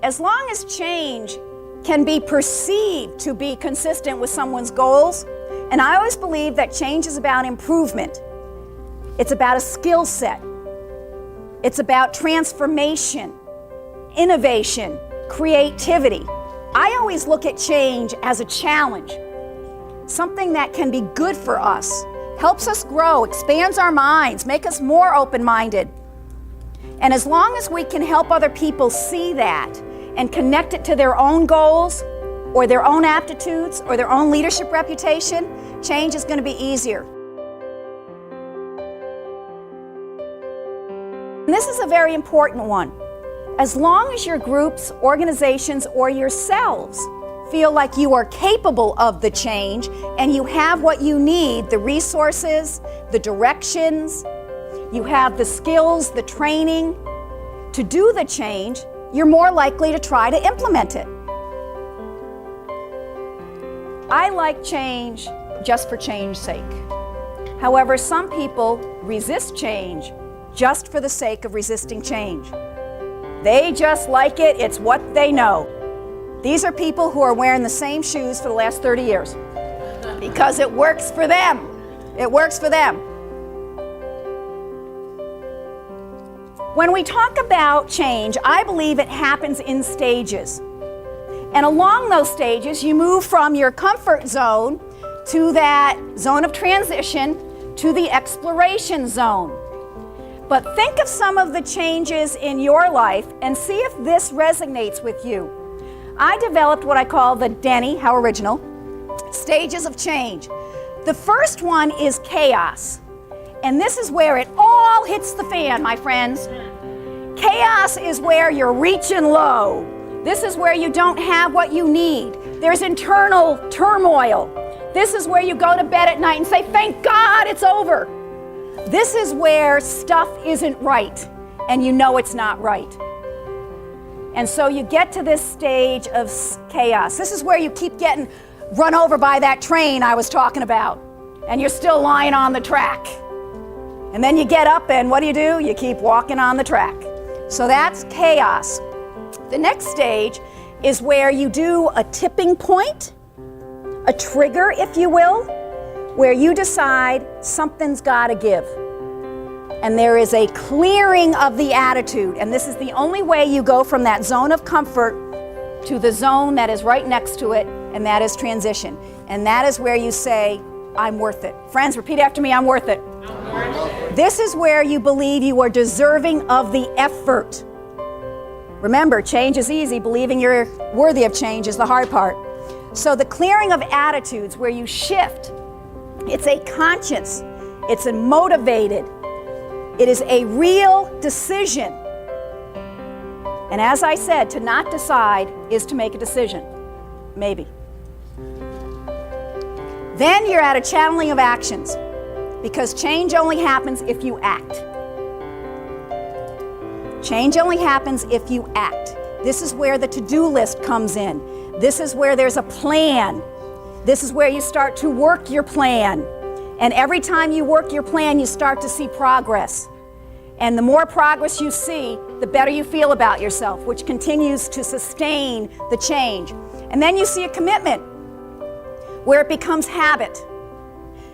as long as change can be perceived to be consistent with someone's goals, and I always believe that change is about improvement. It's about a skill set. It's about transformation, innovation, creativity. I always look at change as a challenge, something that can be good for us, helps us grow, expands our minds, make us more open-minded. And as long as we can help other people see that and connect it to their own goals or their own aptitudes or their own leadership reputation, change is going to be easier. And this is a very important one. As long as your groups, organizations, or yourselves feel like you are capable of the change and you have what you need, the resources, the directions, you have the skills, the training to do the change, you're more likely to try to implement it. I like change just for change's sake. However, some people resist change just for the sake of resisting change. They just like it, it's what they know. These are people who are wearing the same shoes for the last 30 years because it works for them. It works for them. When we talk about change, I believe it happens in stages. And along those stages, you move from your comfort zone to that zone of transition to the exploration zone. But think of some of the changes in your life and see if this resonates with you. I developed what I call the Denney, how original, Stages of Change. The first one is chaos. And this is where it all hits the fan, my friends. Chaos is where you're reaching low. This is where you don't have what you need. There's internal turmoil. This is where you go to bed at night and say, thank God it's over. This is where stuff isn't right, and you know it's not right. And so you get to this stage of chaos. This is where you keep getting run over by that train I was talking about, and you're still lying on the track. And then you get up, and what do? You keep walking on the track. So that's chaos. The next stage is where you do a tipping point, a trigger, if you will, where you decide something's got to give. And there is a clearing of the attitude. And this is the only way you go from that zone of comfort to the zone that is right next to it, and that is transition. And that is where you say, I'm worth it. Friends, repeat after me, I'm worth it. I'm worth it. This is where you believe you are deserving of the effort. Remember, change is easy. Believing you're worthy of change is the hard part. So the clearing of attitudes where you shift, it's a conscious, it's a motivated, it is a real decision. And as I said, to not decide is to make a decision. Maybe. Then you're at a channeling of actions, because change only happens if you act. Change only happens if you act. This is where the to-do list comes in. This is where there's a plan. This is where you start to work your plan. And every time you work your plan, you start to see progress. And the more progress you see, the better you feel about yourself, which continues to sustain the change. And then you see a commitment where it becomes habit.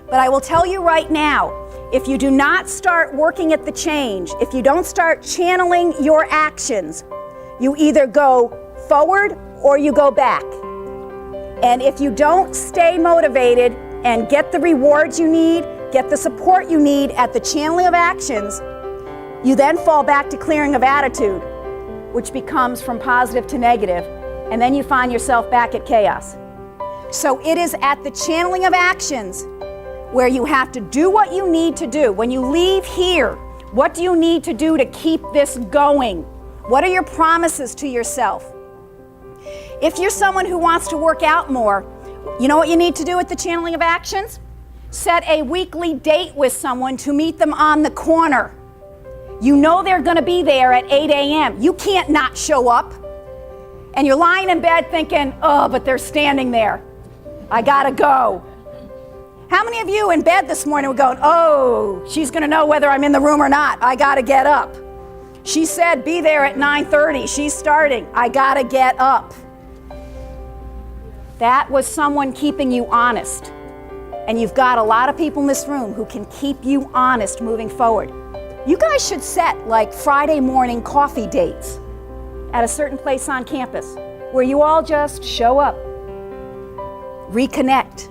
But I will tell you right now, if you do not start working at the change, if you don't start channeling your actions, you either go forward or you go back. And if you don't stay motivated and get the rewards you need, get the support you need at the channeling of actions, you then fall back to clearing of attitude, which becomes from positive to negative, and then you find yourself back at chaos. So it is at the channeling of actions where you have to do what you need to do. When you leave here, what do you need to do to keep this going? What are your promises to yourself? If you're someone who wants to work out more, you know what you need to do at the channeling of actions? Set a weekly date with someone to meet them on the corner. You know they're going to be there at 8 a.m. You can't not show up. And you're lying in bed thinking, oh, but they're standing there. I got to go. How many of you in bed this morning were going, oh, she's going to know whether I'm in the room or not. I got to get up. She said be there at 9:30. She's starting. I gotta get up. That was someone keeping you honest. And you've got a lot of people in this room who can keep you honest moving forward. You guys should set like Friday morning coffee dates at a certain place on campus where you all just show up, reconnect.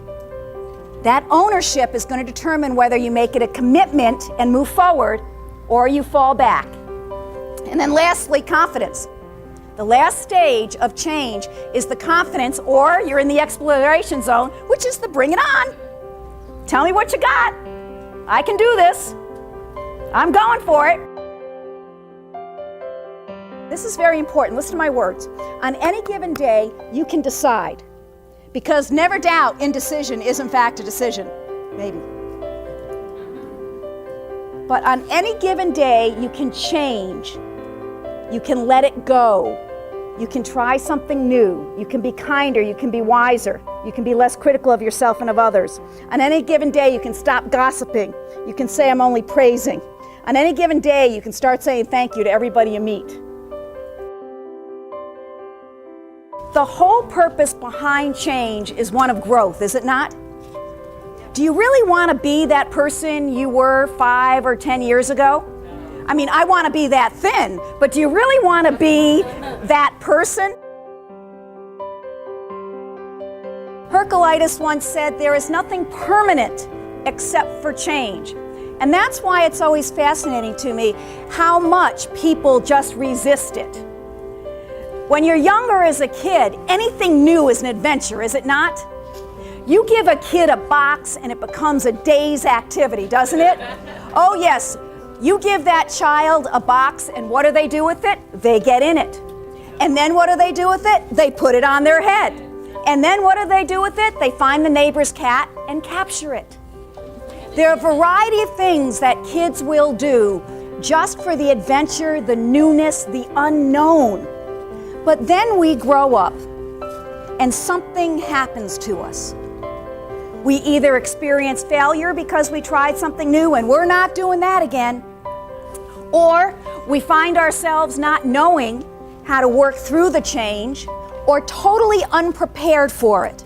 That ownership is going to determine whether you make it a commitment and move forward or you fall back. And then lastly, confidence. The last stage of change is the confidence, or you're in the exploration zone, which is the bring it on. Tell me what you got. I can do this. I'm going for it. This is very important. Listen to my words. On any given day, you can decide. Because never doubt, indecision is in fact a decision. Maybe. But on any given day, you can change. You can let it go. You can try something new. You can be kinder. You can be wiser. You can be less critical of yourself and of others. On any given day, you can stop gossiping. You can say, I'm only praising. On any given day, you can start saying thank you to everybody you meet. The whole purpose behind change is one of growth, is it not? Do you really want to be that person you were 5 or 10 years ago? I mean, I want to be that thin, but do you really want to be that person? Heraclitus once said, there is nothing permanent except for change. And that's why it's always fascinating to me how much people just resist it. When you're younger as a kid, anything new is an adventure, is it not? You give a kid a box and it becomes a day's activity, doesn't it? Oh yes, you give that child a box and what do they do with it? They get in it. And then what do they do with it? They put it on their head. And then what do they do with it? They find the neighbor's cat and capture it. There are a variety of things that kids will do just for the adventure, the newness, the unknown. But then we grow up and something happens to us. We either experience failure because we tried something new and we're not doing that again, or we find ourselves not knowing how to work through the change or totally unprepared for it.